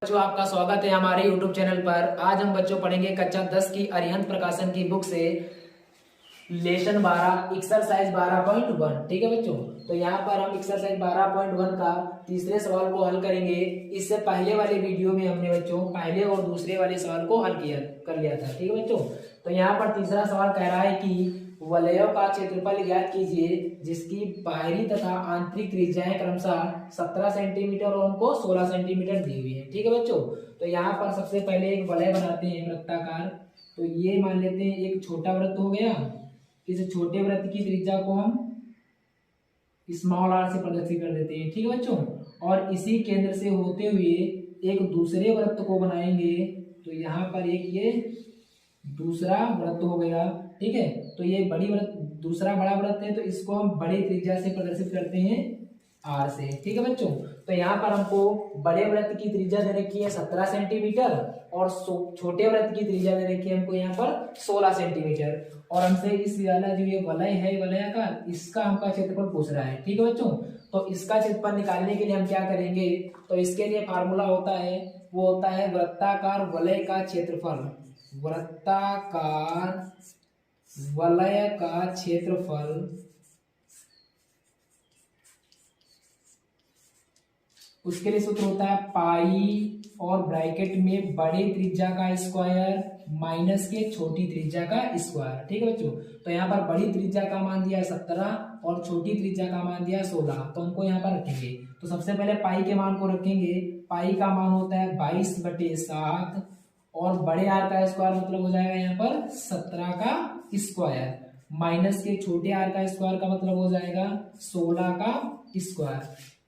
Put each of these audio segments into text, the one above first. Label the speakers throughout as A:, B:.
A: बच्चों, आपका स्वागत है हमारे YouTube चैनल पर। आज हम बच्चों पढ़ेंगे कक्षा 10 की अरिहंत प्रकाशन की बुक से लेसन 12 एक्सरसाइज 12.1। ठीक है बच्चों, तो यहाँ पर हम एक्सरसाइज 12.1 का तीसरे सवाल को हल करेंगे। इससे पहले वाले वीडियो में हमने बच्चों पहले और दूसरे वाले सवाल को हल कर लिया था। ठीक है बच्चों, तो यहाँ पर तीसरा सवाल कह रहा है कि वलयों का क्षेत्रफल ज्ञात कीजिए जिसकी बाहरी तथा आंतरिक त्रिज्याएं क्रमशः 17 सेंटीमीटर और उनको 16 सेंटीमीटर दी हुई है। ठीक है बच्चों, तो यहाँ पर सबसे पहले एक वलय बनाते हैं वृत्ताकार। तो ये मान लेते हैं एक छोटा वृत्त हो गया। इस छोटे वृत्त की त्रिज्या को हम स्मॉल आर से प्रदर्शित कर देते हैं। ठीक है बच्चों, और इसी केंद्र से होते हुए एक दूसरे वृत्त को बनाएंगे। तो यहाँ पर एक ये दूसरा वृत्त हो गया। ठीक है, तो ये बड़ी वृत्त दूसरा बड़ा वृत्त है, तो इसको हम बड़ी त्रिज्या से प्रदर्शित करते हैं आर से। ठीक है बच्चों, तो यहाँ पर हमको बड़े वृत्त की त्रिज्या दे रखी है 17 सेंटीमीटर और छोटे वृत्त की त्रिज्या दे रखी है हमको यहाँ पर 16 सेंटीमीटर। और हमसे इस वाला जो ये वलय है वलयाकार, इसका हमका क्षेत्रफल पूछ रहा है। ठीक है बच्चों, तो इसका क्षेत्रफल निकालने के लिए हम क्या करेंगे, तो इसके लिए फार्मूला होता है, वो होता है वृत्ताकार वलय का क्षेत्रफल। वृत्ताकार वलय का क्षेत्रफल उसके लिए सूत्र होता है पाई और ब्रैकेट में बड़े त्रिज्या का स्क्वायर माइनस के छोटी त्रिज्या का स्क्वायर। ठीक है बच्चों, तो यहाँ पर बड़ी त्रिज्या का मान दिया है 17 और छोटी त्रिज्या का मान दिया है 16। तो हमको यहाँ पर रखेंगे, तो सबसे पहले पाई के मान को रखेंगे। पाई का मान होता है 22/7 और बड़े आर का स्क्वायर मतलब हो जाएगा यहाँ पर 17 का स्क्वायर माइनस के छोटे आर का स्क्वायर का मतलब हो जाएगा 16 का स्क्वायर।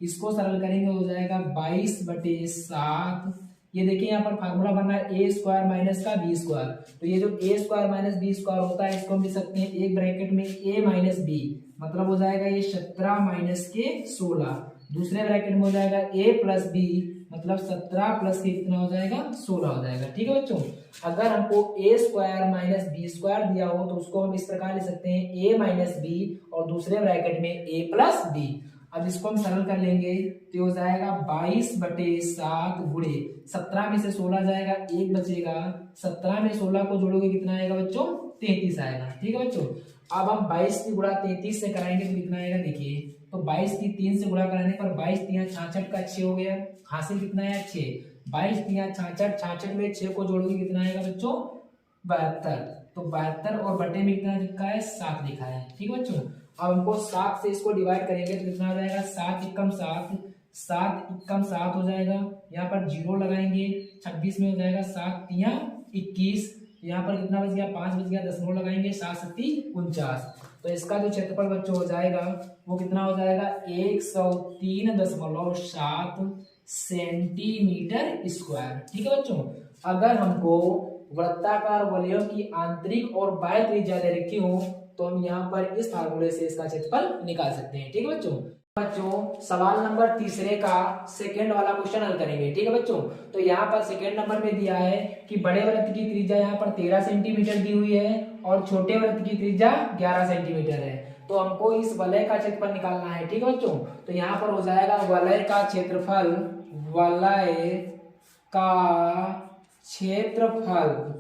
A: इसको सरल करेंगे हो जाएगा 22/7। ये देखिए यहाँ पर फार्मूला बना है ए स्क्वायर माइनस का बी स्क्वायर। तो ये जो ए स्क्वायर माइनस बी स्क्वायर होता है इसको हम लिख सकते हैं एक ब्रैकेट में ए माइनस बी मतलब हो जाएगा ये 17 माइनस के 16। दूसरे ब्रैकेट में हो जाएगा ए प्लस बी मतलब 17 प्लस के कितना हो जाएगा 16 हो जाएगा। ठीक है बच्चों, अगर हमको ए स्क्वायर माइनस बी स्क्वायर दिया हो तो उसको हम इस प्रकार लिख सकते हैं ए माइनस बी और दूसरे ब्रैकेट में ए प्लस बी। अब इसको हम सरल कर लेंगे तो हो जाएगा 22/7 गुणे 17 में से 16 जाएगा, एक बचेगा। 17 में 16 को जोड़ोगे कितना आएगा बच्चों, 33 आएगा। ठीक है बच्चों, अब हम 22 की गुणा 33 से कराएंगे तो कितना आएगा, देखिए तो 22 की 3 से गुणा कराने पर 22 3 66 का 6 हो गया। हासिल कितना है 6। 22 3 66, 66 में 6 को जोड़ोगे कितना आएगा बच्चों 72। तो 72 और बटे में कितना लिखा है 7 लिखा है। ठीक है बच्चों, अब हमको 7 से इसको डिवाइड करेंगे तो कितना हो जाएगा 7 एकम 7, 7 एकम 7 हो जाएगा। यहाँ पर 0 लगाएंगे, 26 में हो जाएगा 7 3 21। यहाँ पर कितना बच गया 5 बच गया, दशमलव लगाएंगे 7 7 49। तो इसका जो क्षेत्रफल बच्चों हो जाएगा वो कितना हो जाएगा 103.7 सेंटीमीटर स्क्वायर। ठीक है बच्चों, अगर हमको वृत्ताकार वलयों की आंतरिक और बाह्य त्रिज्या दे रखी हो तो हम यहाँ पर इस फार्मूले से इसका क्षेत्रफल निकाल सकते हैं। ठीक है बच्चों, सवाल नंबर तीसरे का सेकंड वाला क्वेश्चन हल करेंगे। ठीक है बच्चों, तो यहाँ पर सेकंड नंबर में दिया है कि बड़े वृत्त की त्रिज्या यहाँ पर 13 सेंटीमीटर दी हुई है और छोटे वृत्त की त्रिज्या 11 सेंटीमीटर है। तो हमको इस वलय का क्षेत्रफल निकालना है। ठीक है बच्चों, तो यहाँ पर हो जाएगा वलय का क्षेत्रफल, वलय का क्षेत्रफल,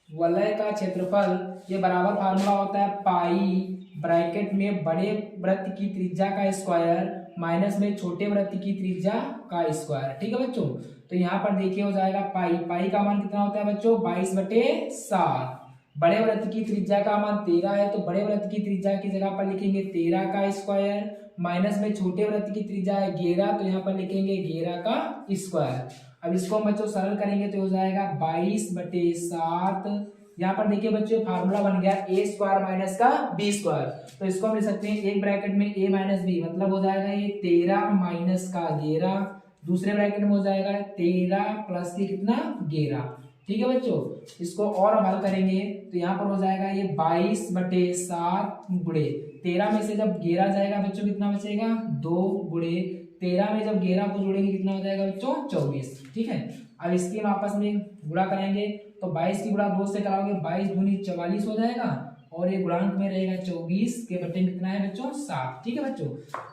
A: वलय का क्षेत्रफल ये बराबर फार्मूला होता है पाई ब्रैकेट में बड़े वृत्त की त्रिज्या का स्क्वायर माइनस में छोटे वृत्त की त्रिज्या का स्क्वायर। ठीक है बच्चों, तो यहाँ पर देखिए हो जाएगा पाई, पाई का मान कितना होता है बच्चों 22/7। बड़े वृत्त की त्रिज्या का मान 13 है तो बड़े वृत्त की त्रिज्या की जगह पर लिखेंगे 13 का स्क्वायर माइनस में छोटे वृत्त की त्रिज्या है 11 तो यहाँ पर लिखेंगे 11 का स्क्वायर। अब इसको हम बच्चों सरल करेंगे तो हो जाएगा 22/7। यहाँ पर देखिए बच्चों फार्मूला बन गया ए स्क्वायर माइनस का बी स्क्वायर। तो इसको हम लिख सकते हैं एक ब्रैकेट में ए माइनस बी मतलब हो जाएगा ये 13 माइनस का 11, दूसरे ब्रैकेट में हो जाएगा 13 प्लस के कितना 11। ठीक है बच्चों, इसको और हम हल करेंगे तो यहाँ पर हो जाएगा ये 22/7 गुणे 13 में से जब 11 जाएगा बच्चों कितना बचेगा 2 गुणे 13 में जब 11 को जोड़ेंगे कितना हो जाएगा बच्चों 24। ठीक है, अब इसके हम आपस में गुणा कराएंगे तो 22 की गुणा 2 से कराओगे 22 दूनी 44 हो जाएगा और ये गुणांक में रहेगा 24 के बटे में कितना है बच्चों 7। ठीक है बच्चों,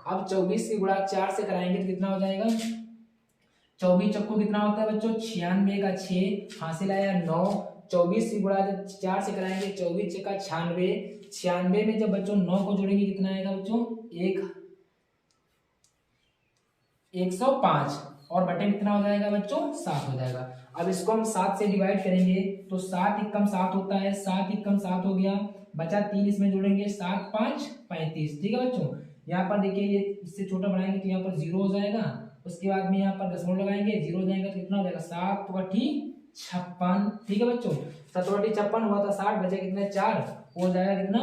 A: अब 24 की गुणा 4 से कराएंगे तो कितना हो जाएगा 24 चक्कू कितना होता है बच्चों 96 का 6 हासिल आया 9, 24 से गुणा जब 4 से कराएंगे 24 का 96, 96 में जब बच्चों 9 को जोड़ेंगे कितना आएगा बच्चों 105 और बटे कितना हो जाएगा बच्चों 7 हो जाएगा। अब इसको हम 7 से डिवाइड करेंगे तो 7 एकम 7 होता है, 7 एकम 7 हो गया, बचा 3 इसमें जोड़ेंगे 7 5 35। ठीक है बच्चों, यहाँ पर देखिए ये इससे छोटा बढ़ाएंगे तो यहाँ पर 0 हो जाएगा, उसके बाद में यहाँ पर दशमलव लगाएंगे 0 हो जाएगा तो कितना हो जाएगा 7 बटी 56। ठीक है बच्चों, 7 बटी 56 हुआ था 60, बचे कितने 4, हो जाएगा कितना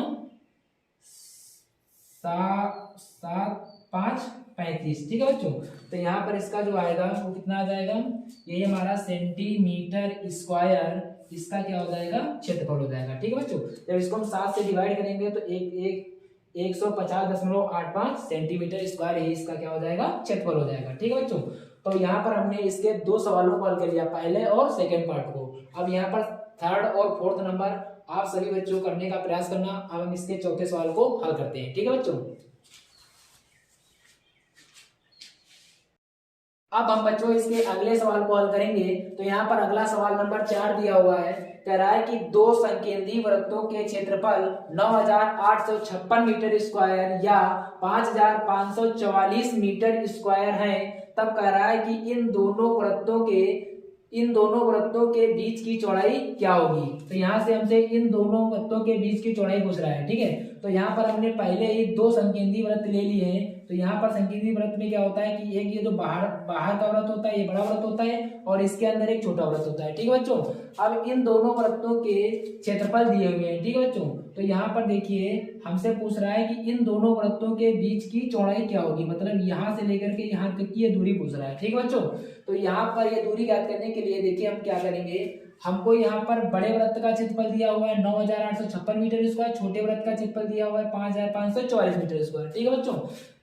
A: 7 5 35। ठीक है बच्चों, तो यहाँ पर इसका जो आएगा वो कितना आ जाएगा, ये हमारा सेंटीमीटर स्क्वायर इसका क्या हो जाएगा क्षेत्रफल हो जाएगा। ठीक है बच्चों, जब इसको हम 7 से डिवाइड करेंगे तो 150.85 सेंटीमीटर स्क्वायर ये इसका क्या हो जाएगा क्षेत्रफल हो जाएगा। ठीक है बच्चों, तो यहाँ पर हमने इसके 2 सवालों को हल कर लिया, पहले और सेकेंड पार्ट को। अब यहाँ पर थर्ड और फोर्थ नंबर आप सभी बच्चों करने का प्रयास करना। अब हम इसके चौथे सवाल को हल करते हैं। ठीक है बच्चों, अब हम बच्चों इसके अगले सवाल को हल करेंगे। तो यहाँ पर अगला सवाल नंबर 4 दिया हुआ है, कह रहा है कि 2 संकेंद्रीय वृत्तों के क्षेत्रफल 9856 मीटर स्क्वायर या 5544 मीटर स्क्वायर हैं। तब कह रहा है कि इन दोनों वृत्तों के बीच की चौड़ाई क्या होगी। तो यहाँ से हमसे इन दोनों वृत्तों के बीच की चौड़ाई पूछ रहा है। ठीक है, तो यहाँ पर हमने पहले ही 2 संकेंद्रीय वृत्त ले लिए हैं। तो यहाँ पर संकेंद्रीय वृत्त में क्या होता है कि एक ये जो बाहर का वृत्त होता है ये बड़ा वृत्त होता है और इसके अंदर एक छोटा वृत्त होता है। ठीक है बच्चों, अब इन दोनों वृत्तों के क्षेत्रफल दिए हुए हैं। ठीक है बच्चों, तो यहाँ पर देखिए हमसे पूछ रहा है कि इन दोनों वृत्तों के बीच की चौड़ाई क्या होगी, मतलब यहाँ से लेकर के यहाँ तक की ये दूरी पूछ रहा है। ठीक है बच्चों, तो यहाँ पर ये दूरी ज्ञात करने के लिए देखिए हम क्या करेंगे, हमको यहाँ पर बड़े वृत्त का क्षेत्रफल दिया हुआ है 9856 मीटर स्क्वायर, छोटे वृत्त का क्षेत्रफल दिया हुआ है 5544 मीटर स्क्वायर। ठीक है बच्चों,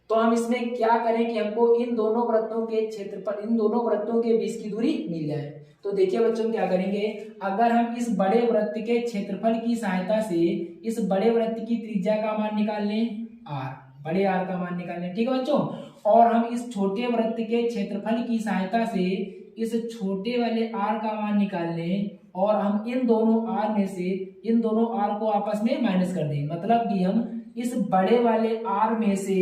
A: तो हम इसमें क्या करें कि हमको इन दोनों वृत्तों के क्षेत्रफल, इन दोनों वृत्तों के बीच की दूरी मिल जाए। तो देखिए बच्चों क्या करेंगे, अगर हम इस बड़े वृत्त के क्षेत्रफल की सहायता से इस बड़े वृत्त की त्रिज्या का मान निकाल लें r, बड़े r का मान निकाल लें। ठीक है बच्चों, और हम इस छोटे वृत्त के क्षेत्रफल की सहायता से इस छोटे वाले r का मान निकाल लें और हम इन दोनों r में से इन दोनों r को आपस में माइनस कर दें। मतलब कि हम इस बड़े वाले r में से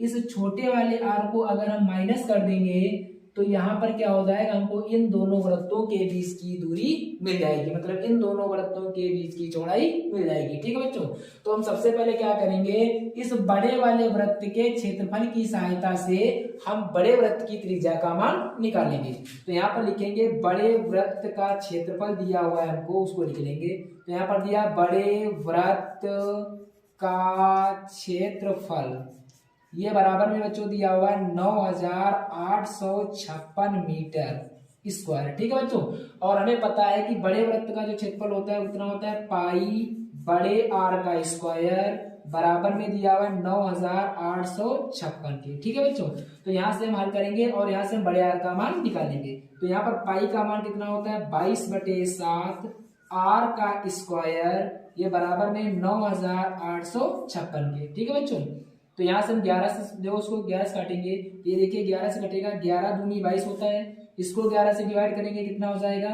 A: इस छोटे वाले r को अगर हम माइनस कर देंगे तो यहाँ पर क्या हो जाएगा, हमको इन दोनों वृत्तों के बीच की दूरी मिल जाएगी, मतलब इन दोनों वृत्तों के बीच की चौड़ाई मिल जाएगी। ठीक है बच्चों, तो हम सबसे पहले क्या करेंगे, इस बड़े वाले वृत्त के क्षेत्रफल की सहायता से हम बड़े वृत्त की त्रिज्या का मान निकालेंगे। तो यहाँ पर लिखेंगे बड़े वृत्त का क्षेत्रफल दिया हुआ है हमको, उसको लिख लेंगे। तो यहाँ पर दिया बड़े वृत्त का क्षेत्रफल, ये बराबर में बच्चों दिया हुआ है 9856 मीटर स्क्वायर। ठीक है बच्चों, और हमें पता है कि बड़े वृत्त का जो क्षेत्रफल होता है उतना होता है पाई बड़े आर का स्क्वायर, बराबर में दिया हुआ है 9856 के। ठीक है बच्चों, तो यहाँ से हम हल करेंगे और यहाँ से हम बड़े आर का मान निकालेंगे। तो यहाँ पर पाई का मान कितना होता है 22/7 आर का स्क्वायर, ये बराबर में 9856 के। ठीक है बच्चों, तो यहाँ से हम 11 से देखो उसको 11 से काटेंगे, ये देखिए 11 से कटेगा, 11 दूनी 22 होता है, इसको 11 से डिवाइड करेंगे कितना हो जाएगा,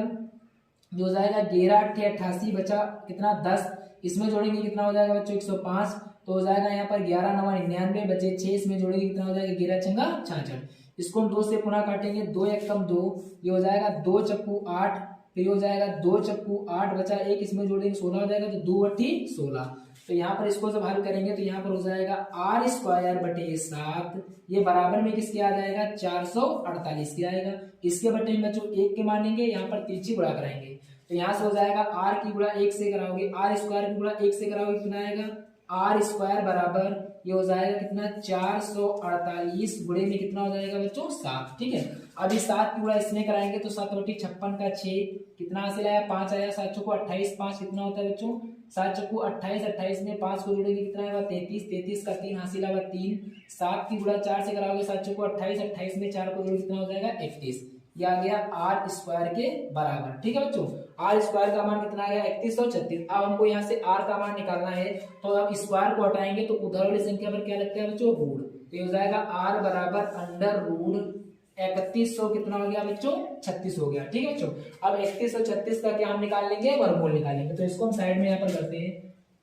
A: जो हो जाएगा 11 × 88 बचा कितना 10, इसमें जोड़ेंगे कितना हो जाएगा बच्चों 105, तो हो जाएगा यहाँ पर 11 9 99 बचे 6, इसमें जोड़ेंगे कितना हो जाएगा 11 छंगा 66। इसको हम 2 से पुनः काटेंगे, 2 × 1 = 2, ये हो जाएगा 2 चक्कू 8, फिर हो जाएगा 2 चक्कू 8 बचा 1, इसमें जोड़ेंगे 16 हो जाएगा, तो 2/16। तो यहाँ पर इसको जब हल करेंगे तो यहाँ पर हो जाएगा r²/7, ये बराबर में किसके आ जाएगा 448 के आएगा। इसके बटे में बच्चों 1 के मानेंगे, यहाँ पर तिरछी गुणा कराएंगे, तो यहाँ से हो जाएगा r की गुणा 1 से कराओगे, r² की गुणा 1 से कराओगे कितना आएगा, r² बराबर ये हो जाएगा कितना 448 गुणे में कितना हो जाएगा बच्चों 7। ठीक है, अब इस 7 की गुणा इसमें कराएंगे तो 7/56 का 6 कितना हासिल आया 5 आया, 7 चौको 28, 5 कितना होता है बच्चों 7 चक्कू 28, 28 में 5 को जोड़ेंगे कितना आएगा 33, 33 का 3 हासिल आएगा 3, 7 की गुणा 4 से कराओगे 7 चक्कू 28, 28 में 4 को जोड़ेंगे कितना हो जाएगा 31, ये आ गया r² के बराबर। ठीक है बच्चों, r² का मान कितना आ गया 3136। अब हमको यहाँ से r का मान निकालना है, तो अब स्क्वायर को हटाएंगे तो उधर वाली संख्या पर क्या लगता है बच्चों रूट, तो ये हो जाएगा r बराबर √x² 3100 कितना हो गया बच्चों 36 हो गया। ठीक है बच्चों, अब 3136 का क्या हम निकाल लेंगे, वर्गमूल निकालेंगे। तो इसको हम साइड में यहाँ पर करते हैं,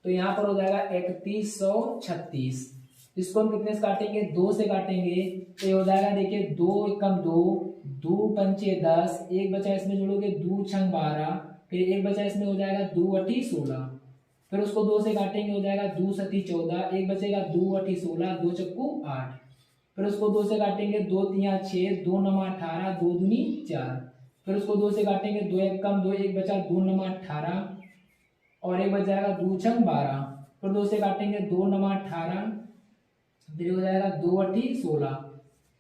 A: तो यहाँ पर हो जाएगा 3136, इसको हम कितने से काटेंगे, 2 से काटेंगे। तो ये हो जाएगा देखिए 2 एकम 2, 2 पंचे 10, एक बचा इसमें जोड़ोगे 2 छंग 12, फिर एक बचा इसमें हो जाएगा 2 अठी 16, फिर उसको 2 से काटेंगे हो जाएगा 2 सती 14, एक बचेगा 2 अठी 16, 2 चक्कू 8, फिर उसको 2 से काटेंगे 2 तिया 6, 2 नमा 18, 2 दूनी 4, फिर उसको 2 से काटेंगे 2 एक कम 2, एक बचा 2 नमा 18 और एक बच जाएगा 2 छंग 12, फिर 2 से काटेंगे 2 नमा 18, फिर हो जाएगा 2 अठी 16,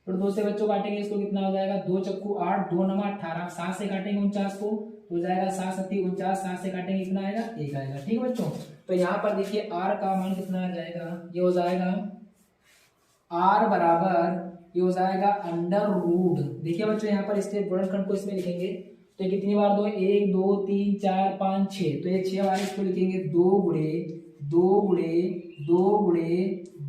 A: फिर 2 से बच्चों काटेंगे इसको कितना हो जाएगा 2 चक्कू 8, 2 नमा 18, 7 से काटेंगे 49 को तो हो जाएगा 7 सती 49, 7 से काटेंगे कितना आएगा 1 आएगा। ठीक है बच्चों, तो यहाँ पर देखिए r का मान कितना आ जाएगा, ये हो जाएगा r बराबर ये हो जाएगा अंडर रूट। देखिए बच्चों यहाँ पर इसके गुणनखंड को इसमें लिखेंगे तो ये कितनी बार 2, 1 2 3 4 5 6, तो ये 6 बार इसको लिखेंगे 2 गुणे 2 गुणे 2 गुणे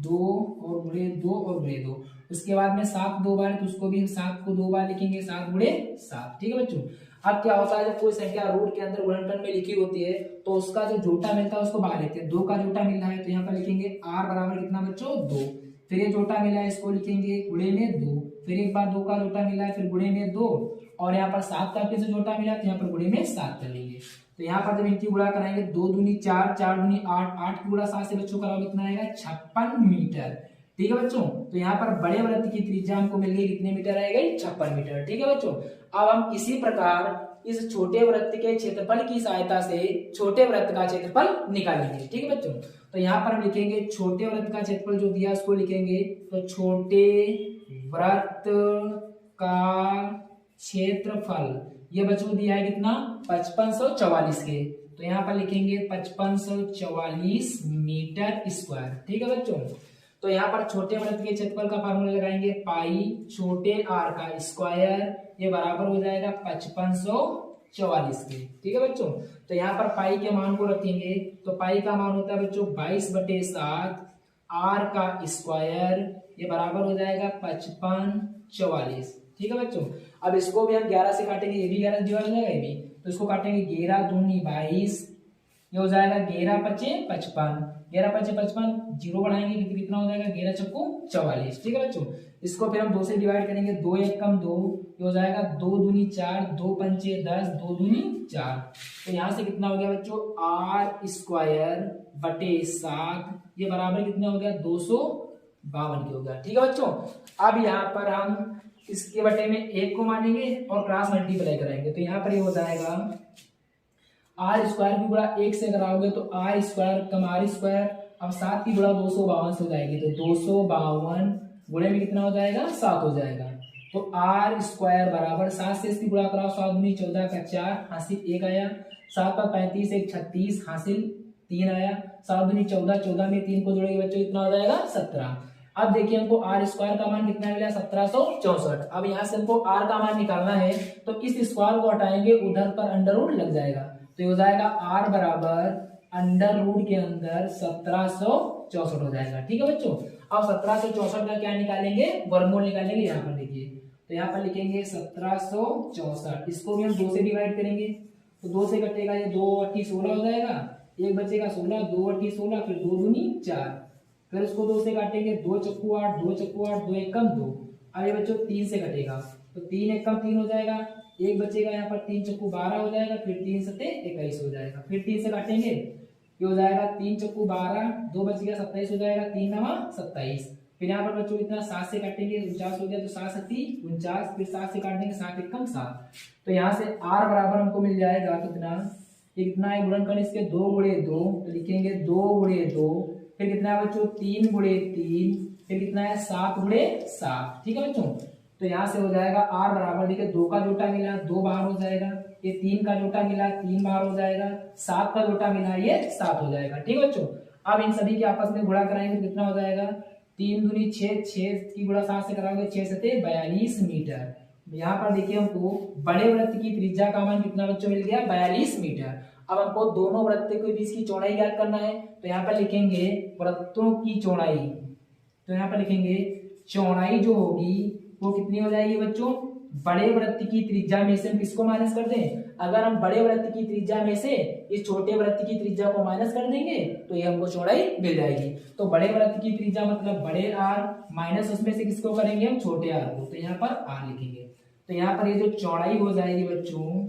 A: 2 और गुणे 2 और गुणे 2, उसके बाद में 7 2 बार, तो उसको भी 7 को 2 बार लिखेंगे 7 गुणे 7। ठीक है बच्चों, अब क्या होता है जब कोई संख्या रूट के अंदर गुणनखंड में लिखी होती है तो उसका जो जोटा मिलता है उसको बाहर लेते हैं। 2 का जोटा मिल रहा है तो यहाँ पर लिखेंगे r बराबर कितना बच्चों 2, फिर ये जोटा मिला है इसको लिखेंगे गुणे में 2, फिर एक बार 2 का जोटा मिला है फिर गुणे में 2, और यहाँ पर 7 का फिर से जोटा मिला तो यहाँ पर गुणे में 7 कर लेंगे। तो यहाँ पर जब इनकी गुणा कराएंगे 2 दूनी 4, 4 दूनी 8, 8 की गुणा 7 से बच्चों कराओ कितना आएगा 56 मीटर। ठीक है बच्चों, तो यहाँ पर बड़े वृत्त की त्रिज्या हमको मिल गई कितने मीटर आएगा 56 मीटर। ठीक है बच्चों, अब हम इसी प्रकार इस छोटे वृत्त के क्षेत्रफल की सहायता से छोटे वृत्त का क्षेत्रफल निकालेंगे। ठीक है बच्चों, तो यहाँ पर हम लिखेंगे छोटे वृत्त का क्षेत्रफल जो दिया उसको लिखेंगे, तो छोटे वृत्त का क्षेत्रफल ये बच्चों दिया है कितना 5544 के, तो यहाँ पर लिखेंगे 5544 मीटर स्क्वायर। ठीक है बच्चों, तो यहाँ पर छोटे वृत्त के क्षेत्रफल का फार्मूला लगाएंगे पाई छोटे r का स्क्वायर, ये बराबर हो जाएगा 5544 के। ठीक है बच्चों, तो यहाँ पर पाई के मान को रखेंगे, तो पाई का मान होता है बच्चों 22/7 r का स्क्वायर, ये बराबर हो जाएगा 5544। ठीक है बच्चों, अब इसको भी हम 11 से काटेंगे, ये भी 11 डिवाइड हो जाएगा, ये भी, तो इसको काटेंगे 11 दूनी 22, ये हो जाएगा 11 पचे 55, 11 पचे 55, जीरो बढ़ाएंगे तो कितना हो जाएगा 11 चक्को 44। ठीक है बच्चों, इसको फिर हम 2 से डिवाइड करेंगे, 2 एक कम 2, ये हो जाएगा 2 दूनी 4, 2 पंचे 10, 2 दूनी 4, तो यहाँ से कितना हो गया बच्चों r स्क्वायर बटे 7, ये बराबर कितना हो गया 252 की हो गया। ठीक है बच्चों, अब यहाँ पर हम इसके बटे में 1 को मानेंगे और क्रॉस मल्टीप्लाई कराएंगे, तो यहाँ पर ये हो जाएगा r स्क्वायर की गुणा 1 से कराओगे तो r स्क्वायर कम r स्क्वायर, अब 7 की गुणा 252 से हो जाएगी, तो 252 गुणे में कितना हो जाएगा 7 हो जाएगा, तो r स्क्वायर बराबर 7 से इसकी गुणा कराओ 7 दूनी 14 का 4 हासिल 1 आया, 7 पर 35 1 36 हासिल 3 आया, 7 दूनी 14, 14 में 3 को जोड़ेंगे बच्चों कितना हो जाएगा 17। अब देखिए हमको r स्क्वायर का मान कितना मिला 1764। अब यहाँ से हमको r का मान निकालना है तो इस स्क्वायर को हटाएंगे, उधर पर अंडर रूट लग जाएगा, तो हो जाएगा r बराबर अंडर रूट के अंदर 1764 हो जाएगा। ठीक है बच्चों, अब 1764 का क्या निकालेंगे वर्गमूल निकालेंगे। यहाँ पर देखिए, तो यहाँ पर लिखेंगे 1764, इसको भी हम 2 से डिवाइड करेंगे, तो 2 से कटेगा ये 2 अठी 16 हो जाएगा, एक बचेगा 16, 2 अठी 16, फिर 2 दूनी 4, फिर उसको 2 से काटेंगे 2 चक्कू 8, 2 चक्कू 8, 2 एक कम 2, अब ये बच्चों 3 से कटेगा, तो 3 एक कम 3 हो जाएगा, एक बचेगा यहाँ पर 3 चक्कू 12 हो जाएगा, फिर 3 सते 21 हो जाएगा, फिर 3 से काटेंगे ये हो जाएगा 3 चक्कू 12, 2 बच गया 27 हो जाएगा, 3 नवा 27, फिर यहाँ पर बच्चों कितना 7 से काटेंगे 49 हो गया, तो 7 सती 49, फिर 7 से काटेंगे 7 एक कम 7, तो यहाँ से r बराबर हमको मिल जाएगा कितना, ये कितना है गुणनखंड इसके 2 गुणे 2, तो लिखेंगे 2 गुणे 2, फिर कितना है बच्चों 3 गुणे 3, फिर कितना है 7 गुणे 7। ठीक है बच्चों, तो यहाँ से हो जाएगा r बराबर, देखिए 2 का जोटा मिला 2 बाहर हो जाएगा, ये 3 का जोटा मिला 3 बाहर हो जाएगा, 7 का जोटा मिला ये 7 हो जाएगा। ठीक है बच्चों, अब इन सभी के आपस में गुणा कराएंगे तो कितना हो जाएगा 3 दूनी 6, 6 की गुणा 7 से कराओगे 6 सते 42 मीटर। यहाँ पर देखिए हमको बड़े वृत्त की त्रिज्या का मान कितना बच्चों मिल गया 42 मीटर। अब हमको दोनों वृत्त के बीच की चौड़ाई ज्ञात करना है, तो यहाँ पर लिखेंगे वृत्तों की चौड़ाई, तो यहाँ पर लिखेंगे चौड़ाई जो होगी वो कितनी हो जाएगी बच्चों, बड़े वृत्त की त्रिज्या में से हम किसको माइनस कर दें, अगर हम बड़े वृत्त की त्रिज्या में से इस छोटे वृत्त की त्रिज्या को माइनस कर देंगे तो ये हमको चौड़ाई मिल जाएगी। तो बड़े वृत्त की त्रिज्या मतलब बड़े आर माइनस उसमें से किसको करेंगे हम, छोटे आर को, तो यहाँ पर आर लिखेंगे। तो यहाँ पर ये जो चौड़ाई हो जाएगी बच्चों,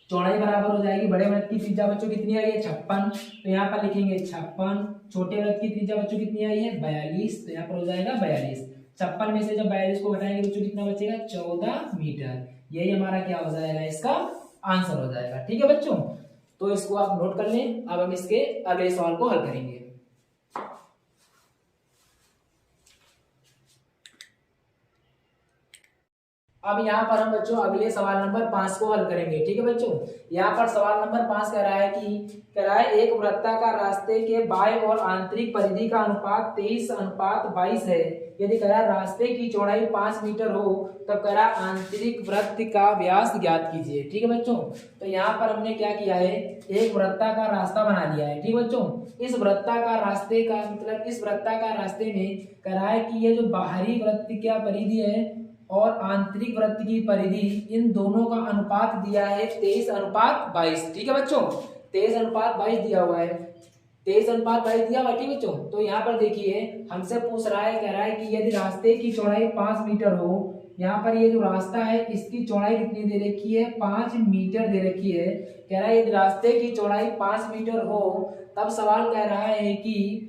A: चौड़ाई बराबर हो जाएगी, बड़े वृत्त की त्रिज्या बच्चों कितनी आई है 56, तो यहाँ पर लिखेंगे 56, छोटे वृत्त की त्रिज्या बच्चों कितनी आई है 42, तो यहाँ पर हो जाएगा 42। 56 में से जब 42 को घटाएंगे बच्चों कितना बचेगा 14 मीटर। यही हमारा क्या हो जाएगा, इसका आंसर हो जाएगा। ठीक है बच्चों, तो इसको आप नोट कर लें। अब हम इसके अगले सवाल को हल करेंगे। अब यहाँ पर हम बच्चों अगले सवाल नंबर 5 को हल करेंगे। ठीक है बच्चों, यहाँ पर सवाल नंबर 5 कह रहा है कि कह रहा है एक वृत्ताकार रास्ते के बाह्य और आंतरिक परिधि का अनुपात 23:22 है। यदि कह रहा है रास्ते की चौड़ाई 5 मीटर हो तब कह रहा है आंतरिक वृत्त का व्यास ज्ञात कीजिए। ठीक है बच्चों, तो यहाँ पर हमने क्या किया है, एक वृत्ताकार रास्ता बना लिया है। ठीक बच्चों, इस वृत्ताकार रास्ते का मतलब इस वृत्ताकार रास्ते में कह रहा है कि ये जो बाहरी वृत्त क्या परिधि है और आंतरिक वृत्त की परिधि, इन दोनों का अनुपात दिया है 23:22। ठीक है बच्चों, 23:22 दिया हुआ है, 23:22 दिया हुआ है। ठीक बच्चों, तो यहाँ पर देखिए हमसे पूछ रहा है, कह रहा है कि यदि रास्ते की चौड़ाई 5 मीटर हो, यहाँ पर ये जो रास्ता है इसकी चौड़ाई कितनी दे रखी है 5 मीटर दे रखी है। कह रहा है यदि रास्ते की चौड़ाई 5 मीटर हो तब सवाल कह रहा है कि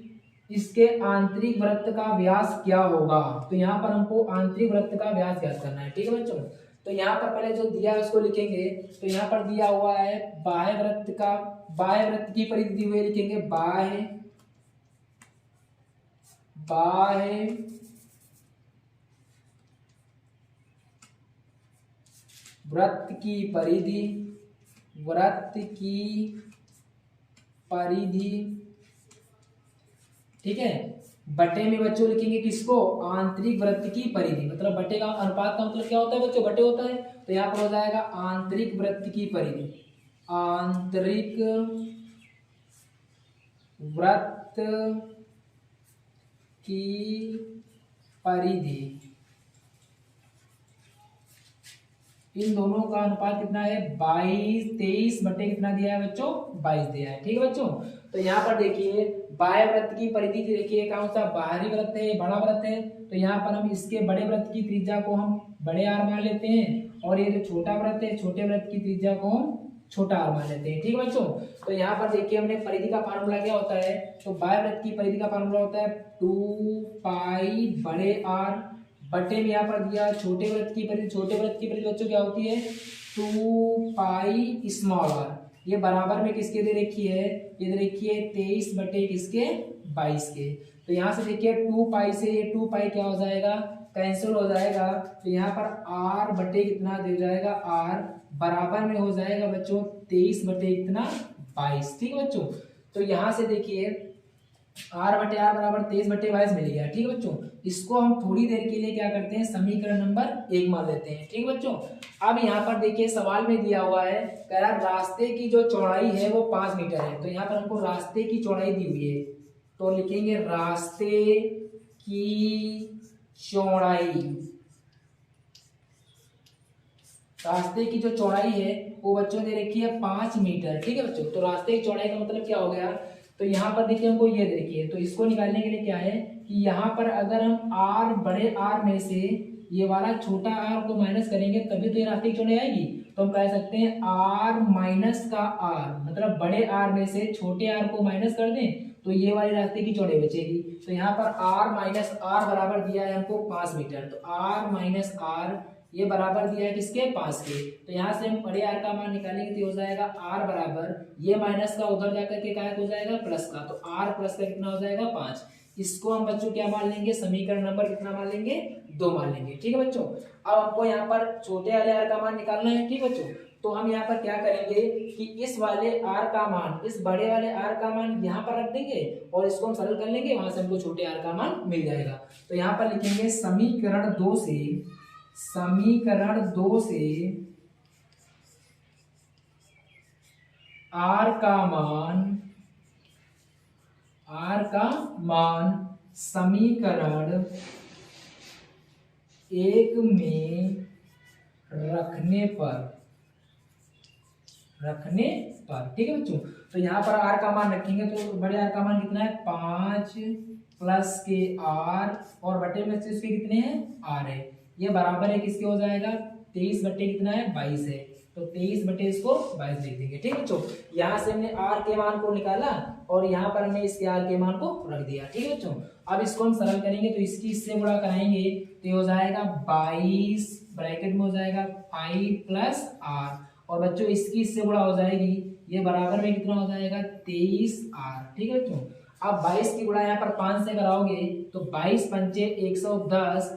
A: इसके आंतरिक वृत्त का व्यास क्या होगा। तो यहाँ पर हमको आंतरिक वृत्त का व्यास ज्ञात करना है। ठीक है बच्चों, तो यहाँ पर पहले जो दिया है उसको लिखेंगे। तो यहाँ पर दिया हुआ है बाह्य वृत्त की परिधि दी हुई है, लिखेंगे बाह्य वृत्त की परिधि। ठीक है, बटे में बच्चों लिखेंगे किसको, आंतरिक वृत्त की परिधि, मतलब बटे का अनुपात का मतलब क्या होता है बच्चों, बटे होता है। तो यहाँ पर हो जाएगा आंतरिक वृत्त की परिधि, आंतरिक वृत्त की परिधि, इन दोनों का अनुपात कितना है 23 बटे कितना दिया है बच्चों 22 दिया है। ठीक है बच्चों, तो यहाँ पर देखिए बाह्य वृत्त की परिधि देखिए कौन सा बाहरी वृत्त है, बड़ा वृत्त है। तो यहाँ पर हम इसके बड़े वृत्त की त्रिज्या को हम बड़े आर मान लेते हैं और ये जो छोटा वृत्त है छोटे वृत्त की त्रिज्या को हम छोटा आर मान लेते हैं। ठीक है बच्चों, तो यहाँ पर देखिए हमने परिधि का फार्मूला क्या होता है, तो बाह्य वृत्त की परिधि का फार्मूला होता है 2 पाई बड़े आर बटे में यहाँ पर दिया छोटे वृत्त की परिधि। छोटे वृत्त की परिधि बच्चों क्या होती है 2 पाई स्मॉल आर, ये बराबर में किसके दे रखी है, ये दे रखी है 23 बटे किसके 22 के। तो यहाँ से देखिए 2 पाई से ये 2 पाई क्या हो जाएगा, कैंसिल हो जाएगा। तो यहाँ पर आर बटे कितना दे जाएगा, आर बराबर में हो जाएगा बच्चों 23 बटे कितना 22। ठीक है बच्चों, तो यहाँ से देखिए आर बटे आर बराबर 23 बटे 22 मिल गया। ठीक है बच्चों, इसको हम थोड़ी देर के लिए क्या करते हैं समीकरण नंबर 1 मान लेते हैं। ठीक है बच्चों, अब यहाँ पर देखिए सवाल में दिया हुआ है, कह रहा रास्ते की जो चौड़ाई है वो 5 मीटर है। तो यहाँ पर हमको रास्ते की चौड़ाई दी हुई है, तो लिखेंगे रास्ते की चौड़ाई, रास्ते की जो चौड़ाई है वो बच्चों ने रखी है 5 मीटर। ठीक है बच्चों, तो रास्ते की चौड़ाई का मतलब क्या हो गया, तो यहाँ पर देखिए हमको ये देखिए, तो इसको निकालने के लिए क्या है कि यहाँ पर अगर हम आर बड़े आर में से ये वाला छोटा आर को माइनस करेंगे तभी तो ये रास्ते की चौड़ाई आएगी। तो हम कह सकते हैं आर माइनस का आर, मतलब बड़े आर में से छोटे आर को माइनस कर दें तो ये वाली रास्ते की चौड़ाई बचेगी। तो यहाँ पर आर माइनस आर बराबर दिया है हमको 5 मीटर, तो आर माइनस आर ये बराबर दिया है किसके 5 के। तो यहाँ से हम बड़े आर का मान निकालेंगे तो हो जाएगा आर बराबर ये माइनस का उधर जाकर के क्या हो जाएगा प्लस का, तो आर प्लस का कितना हो जाएगा 5। इसको हम बच्चों क्या मान लेंगे, समीकरण नंबर कितना मान लेंगे 2 मान लेंगे। ठीक है बच्चों, अब हमको यहाँ पर छोटे वाले आर का मान निकालना है। ठीक बच्चों, तो हम यहाँ पर क्या करेंगे कि इस वाले आर का मान, इस बड़े वाले आर का मान यहाँ पर रख देंगे और इसको हम सरल कर लेंगे, वहां से हमको छोटे आर का मान मिल जाएगा। तो यहाँ पर लिखेंगे समीकरण 2 से आर का मान समीकरण एक में रखने पर ठीक है बच्चों। तो यहाँ पर आर का मान रखेंगे तो बड़े आर का मान कितना है 5 प्लस के आर और बटे में से इसके कितने हैं आर है, ये बराबर है किसके हो जाएगा 23 बटे कितना है 22 है, तो 23 बटे इसको 22 लिख देंगे ठीक है बच्चों। यहाँ से हमने आर के मान को निकाला और यहाँ पर हमने इसके आर के मान को रख दिया ठीक है बच्चों। अब इसको हम सरल करेंगे तो इसकी इससे गुणा कराएंगे तो ये हो जाएगा 22 ब्रैकेट में हो जाएगा 5 प्लस आर और बच्चों इसकी इससे गुणा हो जाएगी, ये बराबर में कितना हो जाएगा 23 आर ठीक है बच्चों। अब 22 की गुणा यहाँ पर 5 से कराओगे तो 22 पंचे 110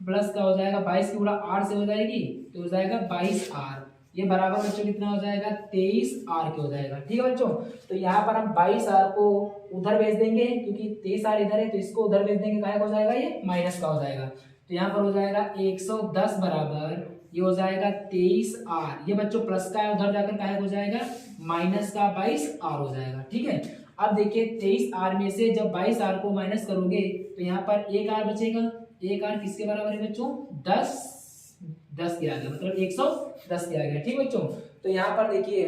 A: प्लस का हो जाएगा 22 की गुणा 8 से हो जाएगी तो हो जाएगा 22 आर, ये बराबर बच्चों कितना हो जाएगा 23 आर के हो जाएगा ठीक है बच्चों। तो यहाँ पर हम 22 आर को उधर भेज देंगे क्योंकि 23 आर इधर है तो इसको उधर भेज देंगे, क्या हो जाएगा ये माइनस का हो जाएगा, तो यहाँ पर हो जाएगा 110 बराबर ये हो जाएगा 23 आर, ये बच्चों प्लस का है उधर जाकर क्या हो जाएगा माइनस का 22 आर हो जाएगा ठीक है। अब देखिए 23 आर में से जब 22 आर को माइनस करोगे तो यहाँ पर एक आर बचेगा, एक आर किसके बराबर है बच्चों 10 के आ गया, मतलब 110 के आ गया ठीक बच्चों। तो यहाँ पर देखिए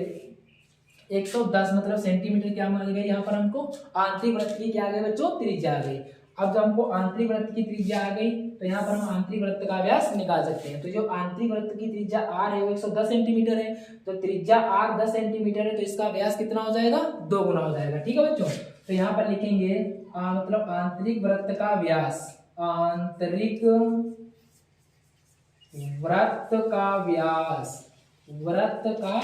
A: 110 मतलब सेंटीमीटर क्या मान गए, यहाँ पर हमको आंतरिक वृत्त की क्या आ गई बच्चों त्रिज्या आ गई। अब जब हमको आंतरिक वृत्त की त्रिज्या आ गई तो यहाँ पर हम आंतरिक वृत्त का व्यास निकाल सकते हैं। तो जो आंतरिक वृत्त की त्रिज्या r है वो 110 सेंटीमीटर है, तो त्रिज्या r 10 सेंटीमीटर है तो इसका व्यास कितना हो जाएगा 2 गुना हो जाएगा ठीक है बच्चों। तो यहाँ पर लिखेंगे मतलब आंतरिक वृत्त का व्यास, आंतरिक वृत्त का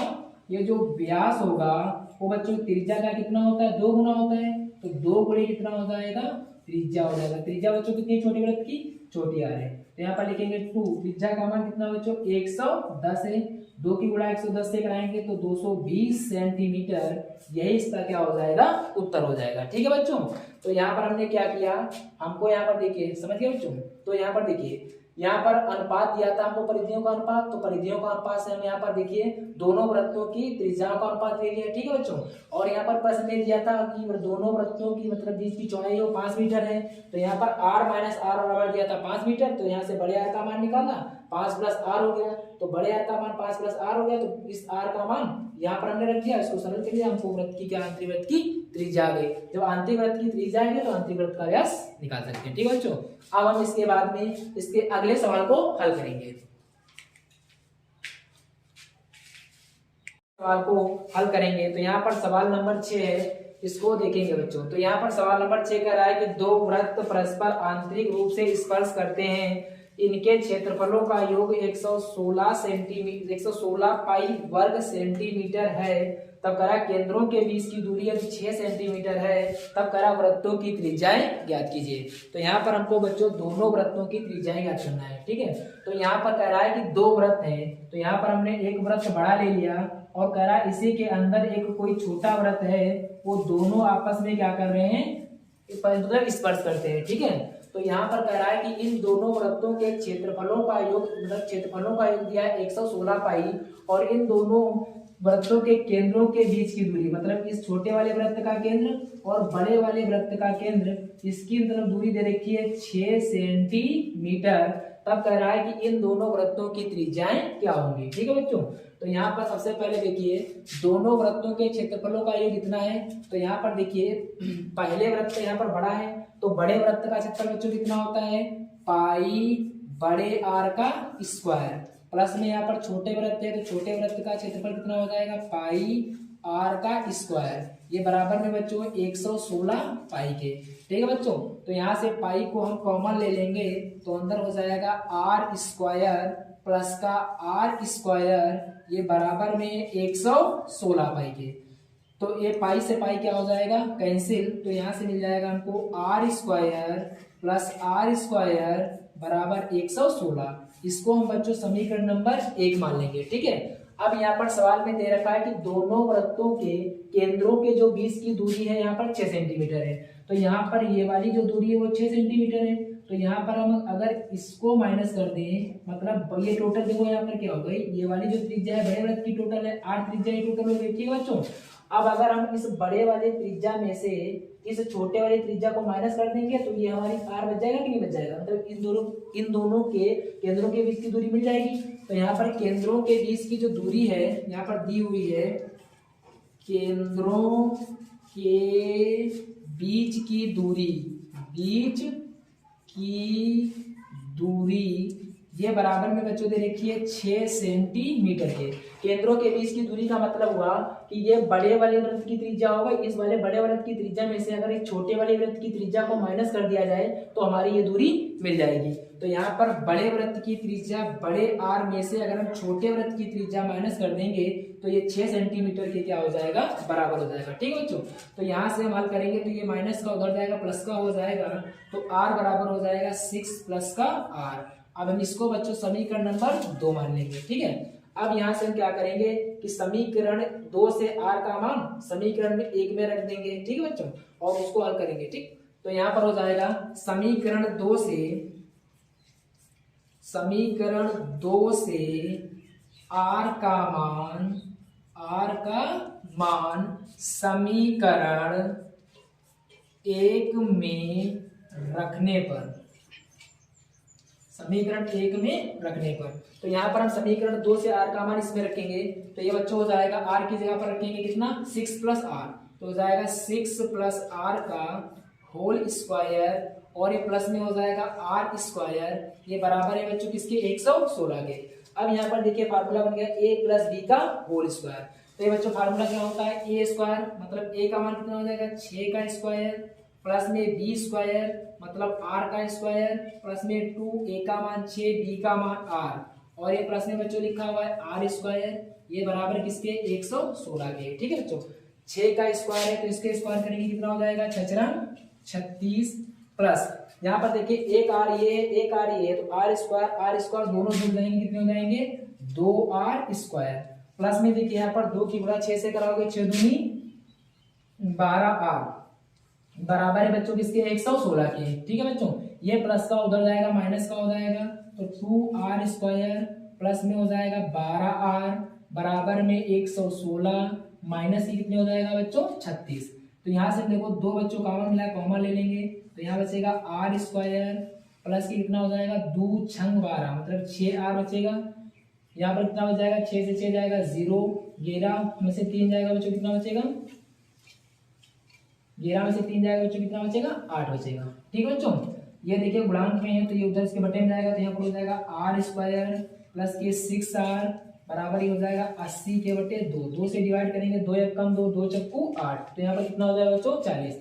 A: ये जो व्यास होगा वो बच्चों त्रिज्या का कितना होता है 2 गुना होता है, तो 2 गुणे कितना हो जाएगा त्रिज्या हो जाएगा। त्रिज्या बच्चों कितनी छोटी वृत्त की छोटी आ रही है तो यहाँ पर लिखेंगे 2, त्रिज्या का मान कितना बच्चों 110 है, 2 की गुणा 110 से कराएंगे तो 220 सेंटीमीटर, यही इसका क्या हो जाएगा उत्तर हो जाएगा ठीक है बच्चों। तो यहाँ पर हमने क्या किया, हमको यहाँ पर देखिए समझ गए बच्चों, तो यहाँ पर देखिए यहाँ पर अनुपात दिया था हमको परिधियों का अनुपात, तो परिधियों का अनुपात से हम यहाँ पर देखिए दोनों वृत्तों की त्रिज्याओं का अनुपात ले लिया ठीक है बच्चों। और यहाँ पर प्रश्न में दिया था कि दोनों वृत्तों की मतलब बीच की चौड़ाई वो 5 मीटर है, तो यहाँ पर r माइनस आर बराबर दिया था 5 मीटर, तो यहाँ से बड़े आर का मान निकाला 5 प्लस आर हो गया, तो बड़े आर का मान 5 प्लस आर हो गया, तो इस आर का मान यहाँ पर हमने रख दिया, इसको सरल कर लिया, हमको वृत्त की क्या आंतरिक वृत्त की त्रिज्या आ गई। जब आंतरिक वृत्त की त्रिज्या आएगी तो आंतरिक वृत्त का व्यास निकाल सकते हैं ठीक है बच्चों। अब हम इसके बाद में इसके अगले सवाल को हल करेंगे। सवाल को हल करेंगे तो यहाँ पर सवाल नंबर 6 है, इसको देखेंगे बच्चों। तो यहाँ पर सवाल नंबर 6 कह रहा है कि दो वृत्त परस्पर आंतरिक रूप से स्पर्श करते हैं, इनके क्षेत्रफलों का योग 116 पाई वर्ग सेंटीमीटर है, तब करा केंद्रों के बीच की दूरी यदि 6 सेंटीमीटर है, तब करा वृत्तों की त्रिज्याएं ज्ञात कीजिए। तो यहाँ पर हमको बच्चों दोनों वृत्तों की त्रिज्याएं ज्ञात करना है ठीक है। तो यहाँ पर कह रहा है कि दो वृत्त हैं, तो यहाँ पर हमने एक वृत्त बड़ा ले लिया और कह रहा है इसी के अंदर एक कोई छोटा वृत्त है, वो दोनों आपस में क्या कर रहे हैं मतलब स्पर्श करते हैं ठीक है। तो यहाँ पर कह रहा है कि इन दोनों वृत्तों के क्षेत्रफलों का योग मतलब क्षेत्रफलों का योग दिया है 116 पाई, और इन दोनों वृत्तों के केंद्रों के बीच की दूरी मतलब इस छोटे वाले वृत्त का केंद्र और बड़े वाले वृत्त का केंद्र, इसकी मतलब दूरी दे रखी है 6 सेंटीमीटर। तब कह रहा है कि इन दोनों वृत्तों की त्रिज्याएं क्या होंगी ठीक है बच्चों। तो यहाँ पर सबसे पहले देखिए दोनों वृत्तों के क्षेत्रफलों का योग कितना है, तो यहाँ पर देखिए पहले वृत्त यहाँ पर बड़ा है, तो बड़े वृत्त का क्षेत्रफल बच्चों कितना होता है पाई बड़े आर का स्क्वायर, प्लस में यहाँ पर छोटे वृत्त है तो छोटे वृत्त का क्षेत्रफल कितना हो जाएगा पाई आर का स्क्वायर, ये बराबर में बच्चों 116 पाई के ठीक है बच्चों। तो यहाँ से पाई को हम कॉमन ले लेंगे तो अंदर हो जाएगा आर स्क्वायर प्लस का आर स्क्वायर, ये बराबर में 116 पाई के। तो ये पाई से पाई क्या हो जाएगा कैंसिल, तो यहाँ से मिल जाएगा हमको R square plus R square बराबर 116। इसको हम बच्चों समीकरण नंबर 1 मान लेंगे ठीक है। अब यहाँ पर सवाल में दे रखा है कि दोनों वृत्तों के केंद्रों के जो बीच की दूरी है यहाँ पर 6 सेंटीमीटर है, तो यहाँ पर ये वाली जो दूरी है वो 6 सेंटीमीटर है, तो यहाँ पर हम अगर इसको माइनस कर दें मतलब ये टोटल देखो यहाँ पर क्या हो गई, ये वाली जो त्रिज्या है बड़े वृत्त की टोटल है 8 त्रिज्या टोटल हो गई ठीक है बच्चों। अब अगर हम इस बड़े वाले त्रिज्या में से इस छोटे वाले त्रिज्या को माइनस कर देंगे तो ये हमारी r बच जाएगा कि नहीं बच जाएगा, मतलब इन दोनों के केंद्रों के बीच की दूरी मिल जाएगी। तो यहाँ पर केंद्रों के बीच की जो दूरी है यहाँ पर दी हुई है, केंद्रों के बीच की दूरी ये बराबर में बच्चों दे रखी है 6 सेंटीमीटर के। केंद्रों के बीच की दूरी का मतलब हुआ कि ये बड़े वाले वृत्त की त्रिज्या होगा, इस वाले बड़े वृत्त की त्रिज्या में से अगर एक छोटे वाले वृत्त की त्रिज्या को माइनस कर दिया जाए तो हमारी ये दूरी मिल जाएगी। तो यहाँ पर बड़े वृत्त की त्रिज्या बड़े आर में से अगर हम छोटे वृत्त की त्रिज्या माइनस कर देंगे तो ये 6 सेंटीमीटर के क्या हो जाएगा, बराबर हो जाएगा। ठीक है बच्चों, तो यहाँ से हम हल करेंगे तो ये माइनस का उधर जाएगा, प्लस का हो जाएगा, तो आर बराबर हो जाएगा 6 प्लस का आर। अब हम इसको बच्चों समीकरण नंबर 2 मान लेंगे। ठीक है, अब यहाँ से हम क्या करेंगे कि समीकरण 2 से r का मान समीकरण में 1 में रख देंगे। ठीक है बच्चों, और उसको हल करेंगे। ठीक, तो यहाँ पर हो जाएगा समीकरण 2 से r का मान समीकरण 1 में रखने पर, तो यहाँ पर हम समीकरण 2 से r का मान इसमें रखेंगे तो ये बच्चों हो जाएगा r की जगह पर रखेंगे कितना, 6 प्लस आर, तो हो जाएगा 6 प्लस आर का होल स्क्वायर, और ये प्लस में हो जाएगा आर स्क्वायर, ये बराबर है बच्चों किसके, 116 के। अब यहाँ पर देखिए फार्मूला बन गया a प्लस बी का होल स्क्वायर। तो ये बच्चों फार्मूला क्या होता है, a स्क्वायर मतलब a का मान कितना हो जाएगा 6 का स्क्वायर, प्लस में b स्क्वायर मतलब r का स्क्वायर, प्लस में 2a का मान 6 b का मान r, और ये प्लस में बच्चों लिखा हुआ है r स्क्वायर, ये बराबर किसके 116 के। ठीक है बच्चों, 6 का स्क्वायर है तो इसके स्क्वायर करेंगे कितना हो जाएगा 36, प्लस यहाँ पर देखिए एक r ये है, एक r ये है, तो r स्क्वायर दोनों जुड़ जाएंगे, कितने हो जाएंगे 2r स्क्वायर, प्लस में देखिए यहाँ पर 2 की गुणा 6 से कराओगे 6 दूनी 12r, बराबर है बच्चों किसके 116 के। ठीक है बच्चों, ये प्लस का उधर जाएगा माइनस का हो जाएगा, तो 2r स्क्वायर प्लस में हो जाएगा 12r बराबर में 116, माइनस की कितने हो जाएगा बच्चों 36। तो यहाँ से देखो दो बच्चों कॉमन मिला, कॉमन ले लेंगे तो यहाँ बचेगा r स्क्वायर प्लस की कितना हो जाएगा 2 छंग 12 मतलब 6r बचेगा। यहाँ पर कितना हो जाएगा 6 से 6 जाएगा 0, 11 में से 3 जाएगा बच्चों कितना बचेगा, 11 में से 3 जाएगा बच्चों कितना बचेगा 8 बचेगा। ठीक है बच्चों, ये देखिए गुणांक में है तो ये उधर इसके बटे में जाएगा, तो यहाँ पर हो जाएगा r स्क्वायर प्लस के 6r बराबर ही हो जाएगा 80 के बटे 2 से डिवाइड करेंगे, 2 एक कम 2 चक्कू 8, तो यहाँ पर कितना हो जाएगा बच्चों 40।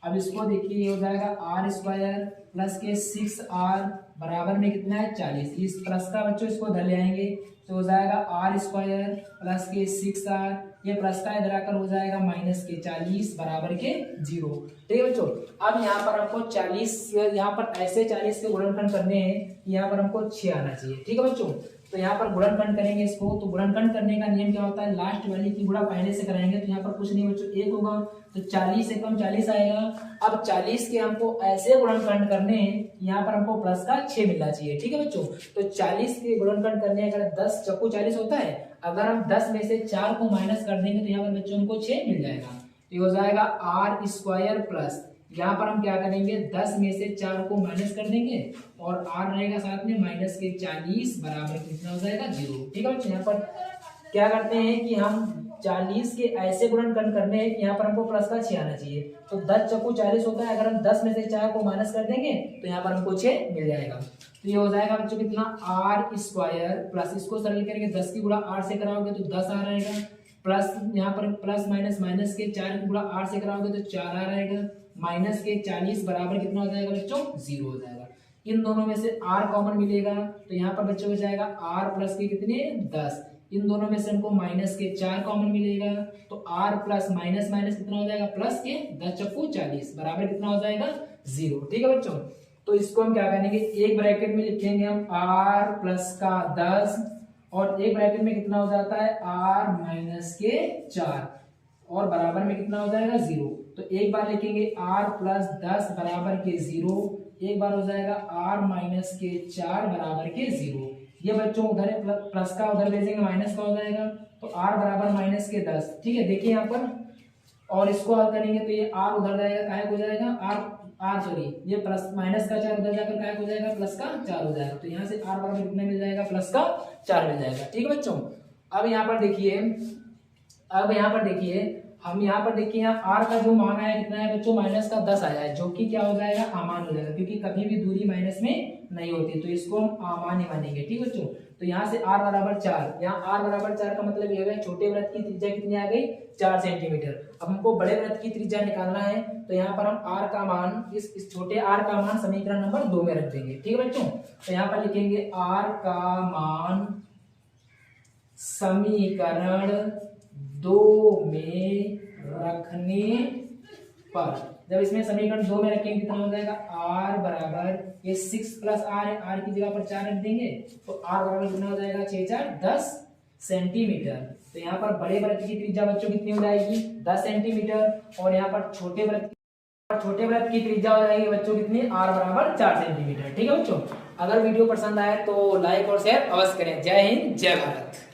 A: अब इसको देखिए ये हो जाएगा r स्क्वायर प्लस के 6r बराबर में कितना है 40, इस प्लस का बच्चों इसको इधर ले आएंगे तो हो जाएगा r स्क्वायर प्लस के 6r, ये प्लस का इधर आकर हो जाएगा माइनस के 40 बराबर के 0। ठीक है बच्चों, अब यहाँ पर हमको 40, यहाँ पर ऐसे 40 के गुणनखंड करने हैं, यहाँ पर हमको 6 आना चाहिए। ठीक है बच्चों, तो यहाँ पर गुणनखंड करेंगे इसको, तो गुणनखंड करने का नियम क्या होता है, लास्ट वाली की गुणा पहले से कराएंगे, तो यहाँ पर कुछ नहीं बच्चों 1 होगा तो 40 से कम 40 आएगा। अब 40 के हमको ऐसे गुणनखंड करने हैं, यहाँ पर हमको प्लस का 6 मिलना चाहिए। ठीक है बच्चों, तो 40 के गुणनखंड करने अगर 10 चक्कू 40 होता है, अगर हम 10 में से 4 को माइनस कर देंगे तो यहाँ पर बच्चों हमको 6 मिल जाएगा, तो ये हो जाएगा r स्क्वायर प्लस, यहाँ पर हम क्या करेंगे 10 में से 4 को माइनस कर देंगे और r रहेगा साथ में माइनस के 40 बराबर कितना हो जाएगा 0। ठीक है बच्चों, यहाँ पर क्या करते हैं कि हम 40 के ऐसे गुणनखंड करने हैं कि यहाँ पर हमको प्लस का 6 आना चाहिए, तो 10 चक्कू 40 होता है, अगर हम 10 में से 4 को माइनस कर देंगे तो यहाँ पर हमको 6 मिल जाएगा। तो ये हो जाएगा बच्चों कितना r स्क्वायर प्लस, इसको सरल करेंगे 10 की गुणा 8 से कराओगे तो 10 आ रहेगा, प्लस यहाँ पर प्लस माइनस माइनस के 4 की गुणा 8 से कराओगे तो 4 आ रहेगा, माइनस के 40 बराबर कितना हो जाएगा बच्चों 0 हो जाएगा। इन दोनों में से r कॉमन मिलेगा तो यहाँ पर बच्चों हो जाएगा r प्लस के कितने 10, इन दोनों में से हमको माइनस के 4 कॉमन मिलेगा, तो r प्लस माइनस माइनस कितना हो जाएगा प्लस के 10 चक्कू 40 बराबर कितना हो जाएगा 0। ठीक है बच्चों, तो इसको हम क्या करेंगे एक ब्रैकेट में लिखेंगे हम r प्लस का 10 और एक ब्रैकेट में कितना हो जाता है r माइनस के 4 और बराबर में कितना हो जाएगा 0। तो एक बार लिखेंगे r प्लस 10 बराबर के 0, एक बार हो जाएगा r माइनस के 4 बराबर के 0। ये बच्चों उधर है प्लस का उधर ले जाएंगे माइनस का हो जाएगा, तो r बराबर माइनस के 10। ठीक है, देखिए यहाँ पर और इसको हल करेंगे तो ये r उधर जाएगा, काय हो जाएगा r सॉरी ये प्लस माइनस का 4 उधर जाकर काय हो जाएगा, प्लस का 4 हो जाएगा। तो यहाँ से r बराबर कितना मिल जाएगा, प्लस का 4 मिल जाएगा। ठीक है बच्चों, अब यहाँ पर देखिए, हम यहाँ पर देखिए, यहाँ r का जो मान आया कितना है बच्चों, माइनस का 10 आया है, जो कि क्या हो जाएगा, अमान हो जाएगा, क्योंकि कभी भी दूरी माइनस में नहीं होती, तो इसको हम अमान्य मानेंगे। ठीक है बच्चों, तो यहाँ से r बराबर 4, यहाँ r बराबर 4 का मतलब ये हो गया छोटे वृत्त की त्रिज्या कितनी आ गई, 4 सेंटीमीटर। अब हमको बड़े वृत्त की त्रिज्या निकालना है, तो यहाँ पर हम r का मान, इस छोटे r का मान समीकरण नंबर 2 में रख देंगे। ठीक है बच्चों, तो यहाँ पर लिखेंगे r का मान समीकरण 2 में रखने पर, जब इसमें समीकरण 2 में रखेंगे कितना हो जाएगा, r बराबर ये 6 प्लस r है, r की जगह पर 4 रख देंगे, तो r बराबर कितना हो जाएगा, 6 4 10 सेंटीमीटर। तो यहाँ पर बड़े वृत्त की त्रिज्या बच्चों कितनी हो जाएगी, 10 सेंटीमीटर, और यहाँ पर छोटे वृत्त की त्रिज्या हो जाएगी बच्चों कितनी, r बराबर 4 सेंटीमीटर। ठीक है बच्चों, अगर वीडियो पसंद आए तो लाइक और शेयर अवश्य करें। जय हिंद, जय भारत।